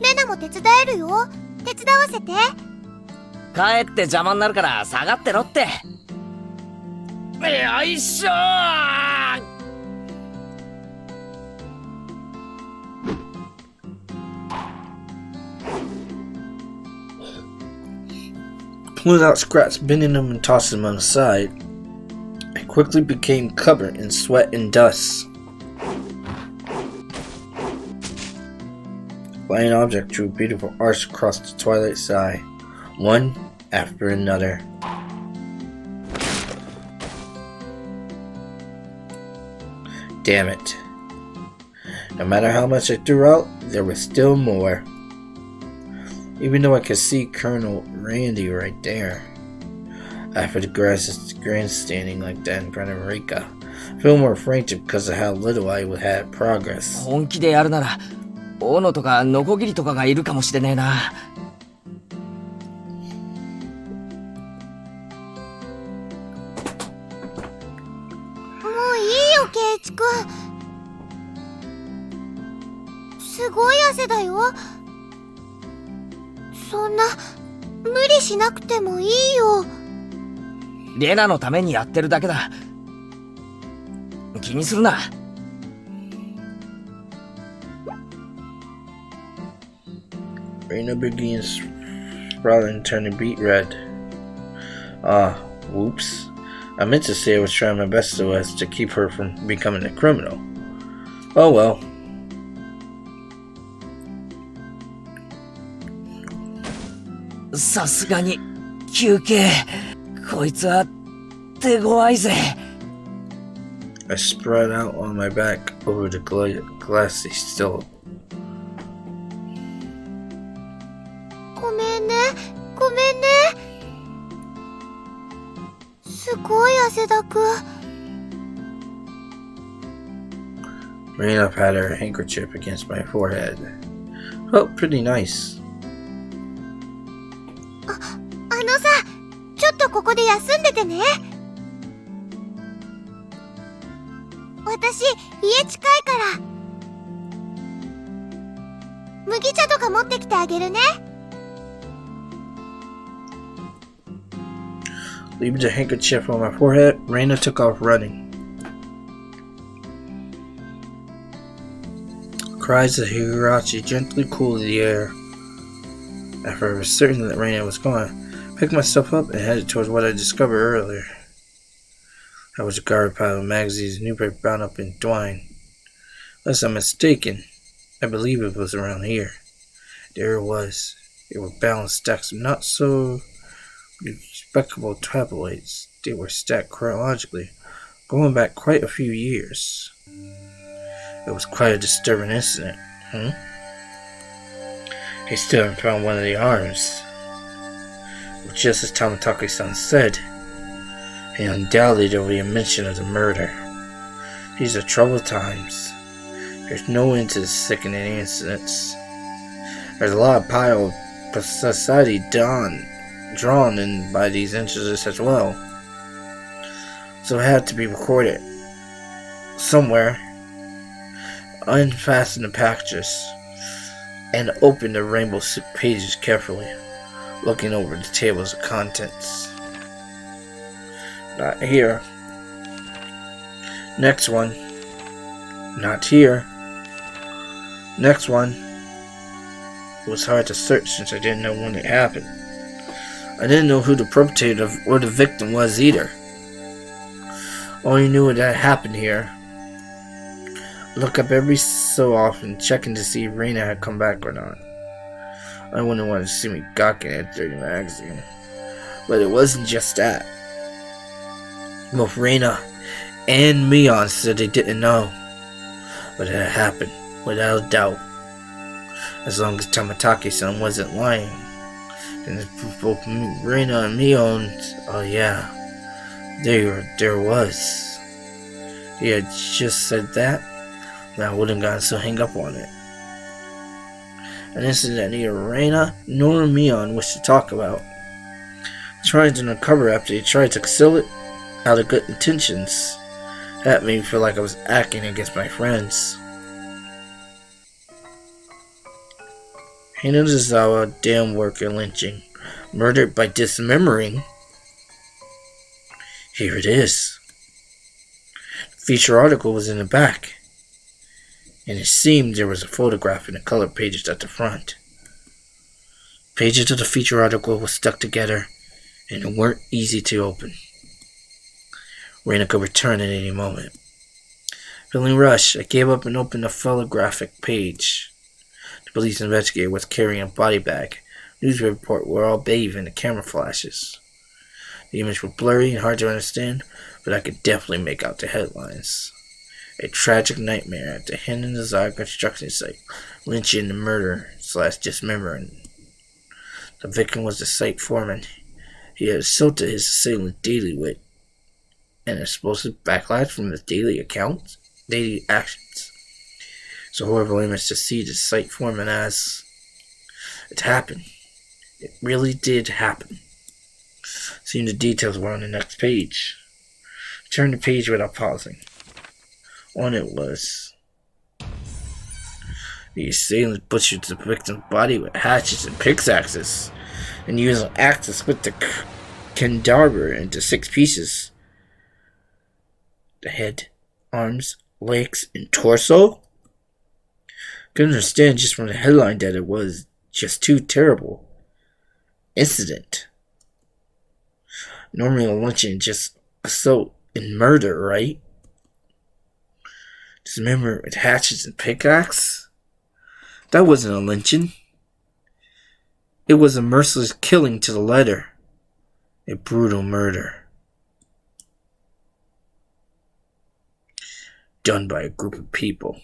レナも手伝えるよ。手伝わせて。帰って邪魔になるから下がってろって。よいしょー。Pulling out scraps, bending them and tossing them aside, I quickly became covered in sweat and dust. A flying object drew a beautiful arch across the twilight sky, one after another. Damn it. No matter how much I threw out, there was still more. Even though I could see Colonel Randy right there. After the grandstanding like that in front of Rika, I feel more frantic because of how little I had progress. 本気でやるなら、斧とかノコギリとかがいるかもしれねえな。もういいよ、ケイチ君。すごい汗だよ。そんな、無理しなくてもいいよ。レナのためにやってるだけだ。気にするな。Reina begins sprouting, turning beet red. Whoops. I meant to say I was trying my best so as to keep her from becoming a criminal. Oh well. さすがに休憩。こいつは手強いぜ。I spread out on my back over the glassy stove. ごめんね、ごめんね。すごい汗だく。Reina patted her handkerchief against my forehead. Felt pretty nice. あのさ、ちょっとここで休んでてね。私、家近いから。麦茶とか持ってきてあげるね。Leaving the handkerchief on my forehead, Reina took off running. Cries of Higurashi gently cooled the air. After I was certain that Reina was gone, I picked myself up and headed towards what I discovered earlier. I was a garbage pile of magazines and newspaper bound up in twine. Unless I'm mistaken, I believe it was around here. There it was. They were balanced stacks of not so respectable tabloids. They were stacked chronologically, going back quite a few years. It was quite a disturbing incident, He still hadn't found one of the arms. But just as Tamatake-san said, and undoubtedly there will be a mention of the murder. These are troubled times. There's no end to the sickening incidents. There's a lot of pile of society drawn in by these incidents as well. So it had to be recorded somewhere. Unfasten the packages and open the rainbow soup pages carefully, looking over the tables of contents. Not here. Next one. Not here. Next one. It was hard to search since I didn't know when it happened. I didn't know who the perpetrator or the victim was either. Only knew that it happened here. Look up every so often, checking to see if Reina had come back or not. I wouldn't want to see me gawking at dirty magazine. But it wasn't just that. Both Reina and Mion said they didn't know. But it had happened, without a doubt. As long as Tamatake-san wasn't lying. And both Reina and Mion, oh yeah, there was. He had just said that, and I wouldn't gotten so hung up on it. An incident that neither Reina nor Mion wished to talk about. Trying to uncover after they tried to conceal it out of good intentions. That made me feel like I was acting against my friends. Hinamizawa, damn worker lynching. Murdered by dismembering. Here it is. The feature article was in the back. And it seemed there was a photograph in the colored pages at the front. Pages of the feature article were stuck together and it weren't easy to open. Reina could return at any moment. Feeling rushed, I gave up and opened the photographic page. The police investigator was carrying a body bag. Newspaper report were all bathed in the camera flashes. The images were blurry and hard to understand, but I could definitely make out the headlines. A tragic nightmare at the Hinamizawa construction site, lynching and murder/dismembering. The victim was the site foreman. He had assaulted his assailant daily with an explosive backlash from his daily actions. It's a horrible image to see the site foreman as it happened. It really did happen. Seeing the details were on the next page. I turned the page without pausing. On it was The assailants butchered the victim's body with hatchets and pickaxes, and used an axe to split the cadaver into 6 pieces. The head, arms, legs, and torso? Could understand just from the headline that it was just too terrible. Incident. Normally a lynching is just assault and murder, right? Dismember with hatchets and pickaxe? That wasn't a lynching. It was a merciless killing to the letter. A brutal murder. Done by a group of people.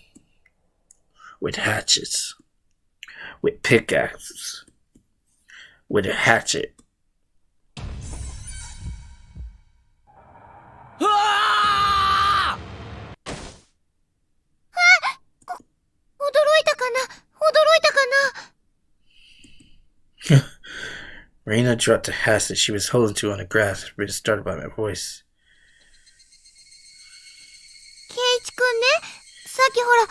With hatchets. With pickaxes. With a hatchet. 驚いたかな驚いたかな Reina dropped the hatchet she was holding to on the grass, but startled by my voice. ケイイチくんね、さっきほら、斧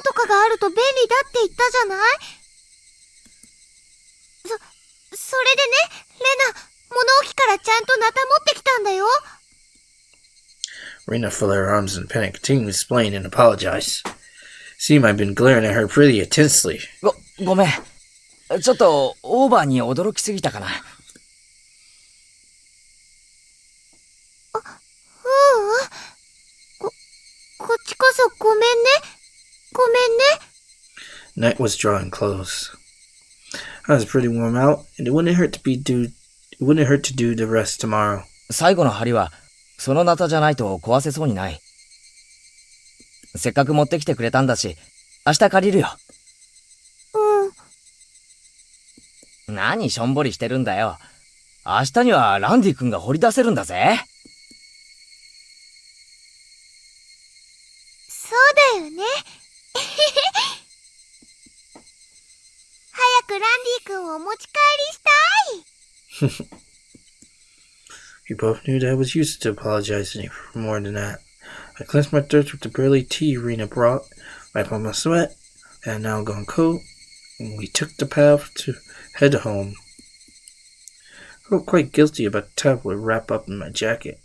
とかがあると便利だって言ったじゃない？それでね、レナ、物置からちゃんとナタ持ってきたんだよ。Reina folded her arms in panic, continued to explain and apologize. Seemed I'd been glaring at her pretty intensely. ごめん。ちょっとオーバーに驚きすぎたかな。こっちこそごめんね。ごめんね。 Night was drawing close. I was pretty warm out, and it wouldn't hurt to do the rest tomorrow. 最後の針はそのナタじゃないと壊せそうにない。せっかく持ってきてくれたんだし、明日借りるよ。何しょんぼりしてるんだよ。明日にはランディ君が掘り出せるんだぜ。そうだよね。早くランディ君をお持ち帰りしたい。We both knew that I was used to apologizing for more than that. I cleansed my thirst with the burly tea Rena brought, wiped on my sweat, and now gone cold, and we took the path to head home. I felt quite guilty about the tablet wrapped up in my jacket.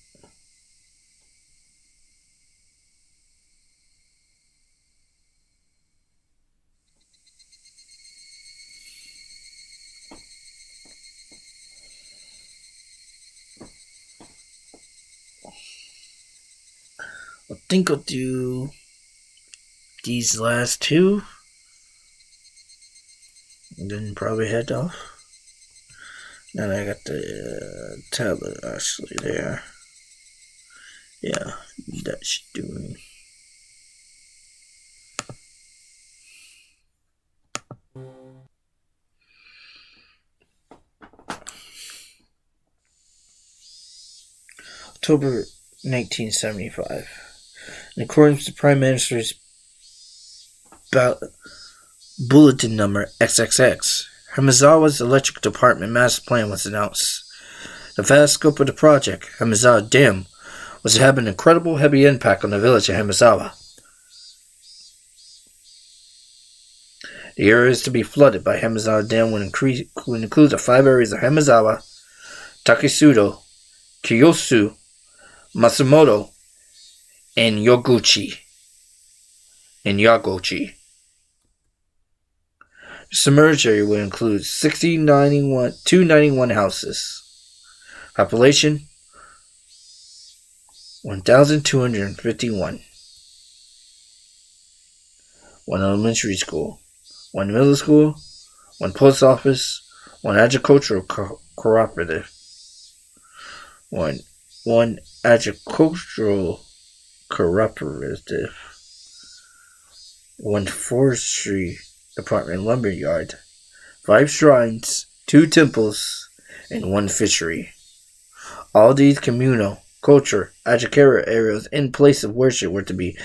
I think I'll do these last 2. And then probably head off. Now that I got the tablet actually there. Yeah, that should do me. October 1975. In accordance with the Prime Minister's bulletin number XXX, Hinamizawa's electric department master plan was announced. The vast scope of the project, Hinamizawa Dam, was to have an incredible heavy impact on the village of Hinamizawa. The area is to be flooded by Hinamizawa Dam would include the 5 areas of Hinamizawa, Takisudo, Kiyosu, Matsumoto, and Yaguchi. The submerged area would include 291 houses. Population 1,251. 1 elementary school, 1 middle school, 1 post office, 1 agricultural cooperative, 1 agricultural cooperative, 1 forestry department lumber yard, 5 shrines, 2 temples, and 1 fishery. All these communal, culture, agricultural areas and place of worship were to be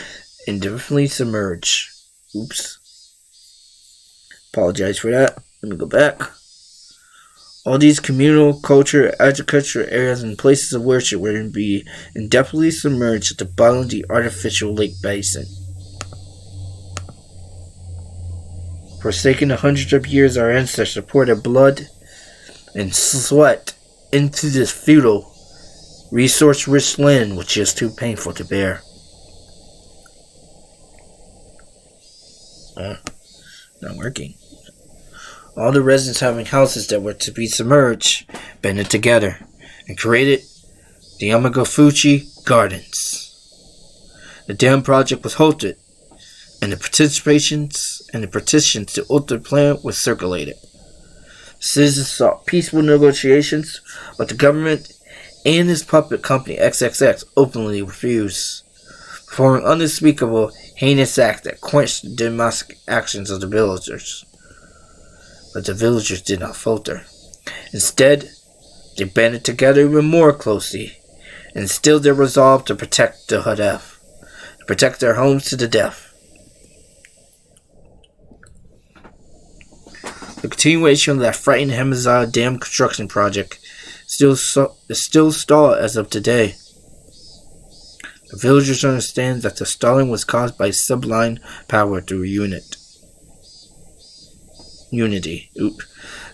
indefinitely submerged. Oops. Apologize for that. Let me go back. All these communal, culture, agricultural areas and places of worship were to be indefinitely submerged at the bottom of the artificial lake basin. Forsaking the hundreds of years our ancestors poured their blood and sweat into this futile, resource-rich land which is too painful to bear. Not working. All the residents having houses that were to be submerged banded together and created the Onikakushi Gardens. The dam project was halted, and the petitions to alter the plan was circulated. Citizens sought peaceful negotiations, but the government and his puppet company XXX openly refused, performing unspeakable, heinous acts that quenched the domestic actions of the villagers. But the villagers did not falter. Instead, they banded together even more closely, and instilled their resolve to protect the Hudef, to protect their homes to the death. The continuation of that frightened Hinamizawa dam construction project is still stalled as of today. The villagers understand that the stalling was caused by sublime power through unity. The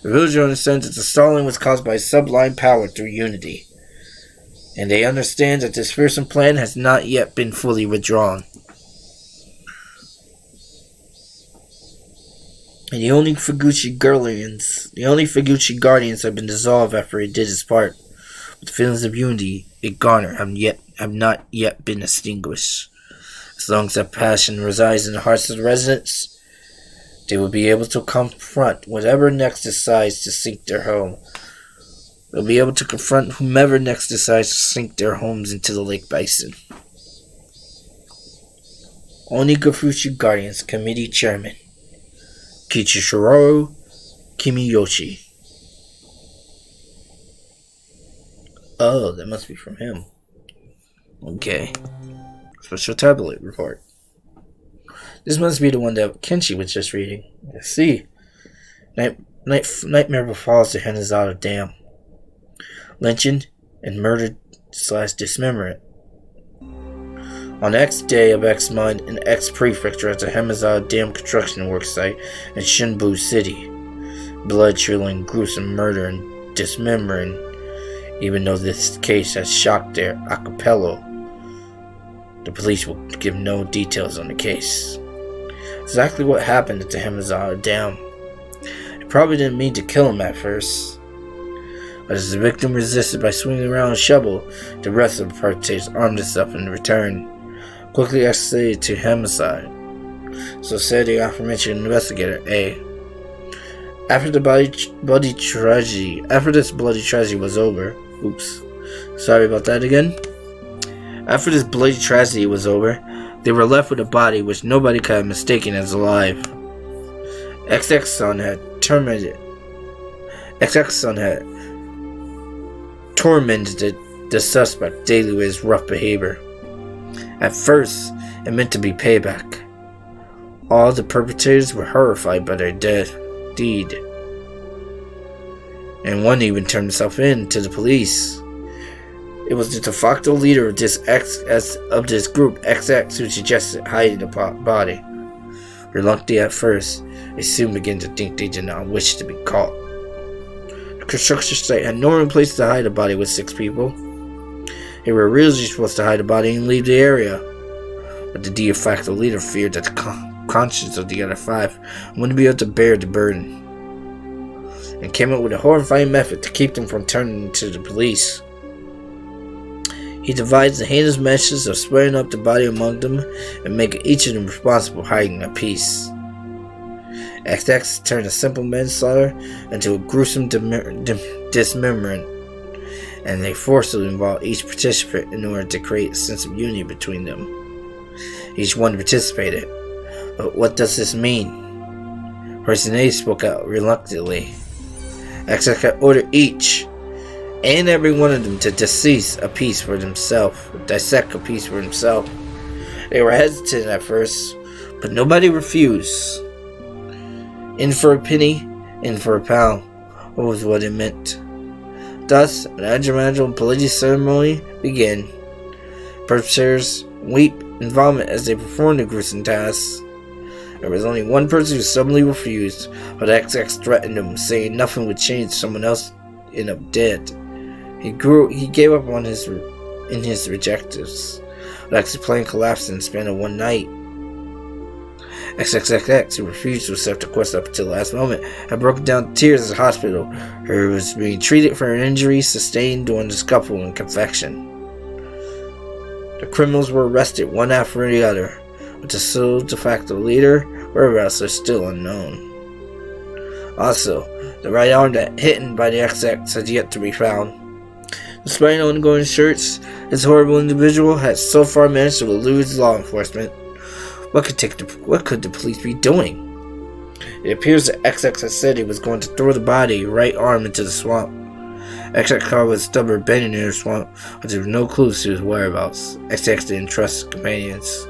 villager understands that the stalling was caused by sublime power through unity, and they understand that this fearsome plan has not yet been fully withdrawn. And the only Higurashi guardians have been dissolved after it did its part. But the feelings of unity it garnered have not yet been extinguished. As long as that passion resides in the hearts of the residents, they will be able to confront whatever next decides to sink their home. They'll be able to confront whomever next decides to sink their homes into the lake basin. Onikakushi Guardians Committee Chairman Keiichi Kimiyoshi. Oh, that must be from him. Okay. Special tablet report. This must be the one that Keiichi was just reading. Let's see. Nightmare befalls the Hinamizawa Dam. Lynching and murdered / dismemberment. On X day of X month in X prefecture at the Hinamizawa Dam construction worksite in Shinbu City. Blood-chilling, gruesome murder and dismembering. Even though this case has shocked their archipelago, the police will give no details on the case. Exactly what happened at the Hinamizawa Dam. They probably didn't mean to kill him at first. But as the victim resisted by swinging around a shovel, the rest of the perpetrators armed themselves in return. Quickly escalated to homicide. So said the aforementioned investigator A. After this bloody tragedy was over. Oops. Sorry about that again. After this bloody tragedy was over, they were left with a body which nobody could have mistaken as alive. XX-son had tormented the suspect daily with his rough behavior. At first, it meant to be payback. All the perpetrators were horrified by their deed. And one even turned himself in to the police. It was the de facto leader of this group, XX, who suggested hiding the body. Reluctant at first, they soon began to think they did not wish to be caught. The construction site had no place to hide a body with 6 people. They were really supposed to hide the body and leave the area. But the de facto leader feared that the conscience of the other 5 wouldn't be able to bear the burden, and came up with a horrifying method to keep them from turning to the police. He devised the heinous methods of splitting up the body among them and making each of them responsible for hiding a piece. XX turned a simple manslaughter into a gruesome dismemberment, and they forcibly involved each participant in order to create a sense of unity between them. Each one participated. But what does this mean? Person A spoke out reluctantly. XX had ordered each and every one of them to dissect a piece for themselves. They were hesitant at first, but nobody refused. In for a penny, in for a pound, was what it meant. Thus, an unimaginable bloody ceremony began. Perpetrators weep and vomit as they perform the gruesome task. There was only one person who suddenly refused, but XX threatened him, saying nothing would change, someone else end up dead. He gave up on his rejectives. Alex's plane collapsed in the span of one night. XXXX, who refused to accept the quest up until the last moment, had broken down in tears at the hospital. He was being treated for an injury sustained during the scuffle and confection. The criminals were arrested one after the other, but the sole de facto leader, whereabouts, are still unknown. Also, the right arm that hit by the XX has yet to be found. Despite ongoing search, this horrible individual has so far managed to elude law enforcement. What could the police be doing? It appears that XX has said he was going to throw the body right arm into the swamp. XX car was stubborn bending in the swamp, but there were no clues to his whereabouts. XX didn't trust his companions.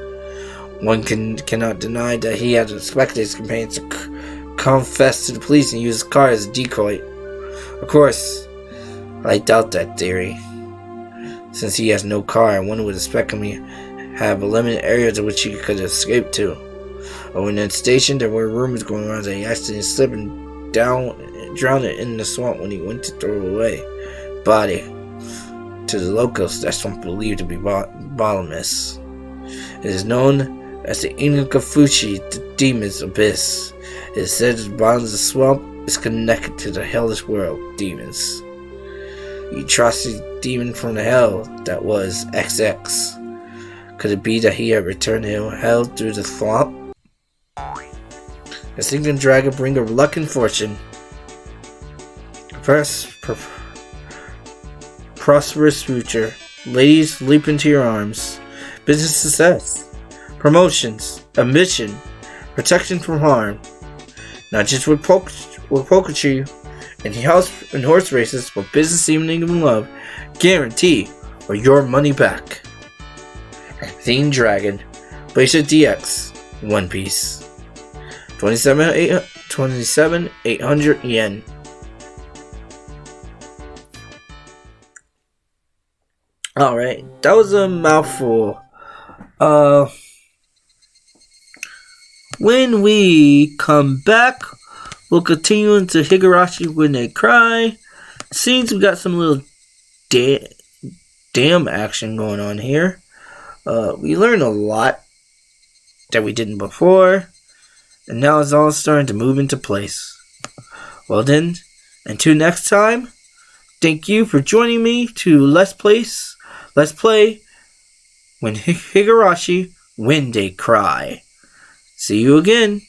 One cannot deny that he had expected his companions to confess to the police and use his car as a decoy. Of course, I doubt that theory. Since he has no car, one would expect him to have a limited area to which he could escape to. Over in the station, there were rumors going around that he accidentally slipped and drowned in the swamp when he went to throw it away. Body. To the locals, that swamp believed to be bottomless. It is known as the Onikakushi, the demon's abyss. It is said that the bottom of the swamp is connected to the hellish world, demons. You trusted demon from the hell that was XX. Could it be that he had returned to hell through the swamp? The sinking dragon bring a luck and fortune. Prosperous future. Ladies, leap into your arms. Business success. Promotions. Ambition. Protection from harm. Not just with pokerchi and horse races, but business, even love. Guarantee or your money back. Theme Dragon. Blazer DX. One Piece. 27,800 yen. Alright, that was a mouthful. When we come back, we'll continue into Higurashi When They Cry. Seems we got some little damn action going on here. We learned a lot that we didn't before, and now it's all starting to move into place. Well then, until next time, thank you for joining me to Let's Play When Higurashi When They Cry. See you again.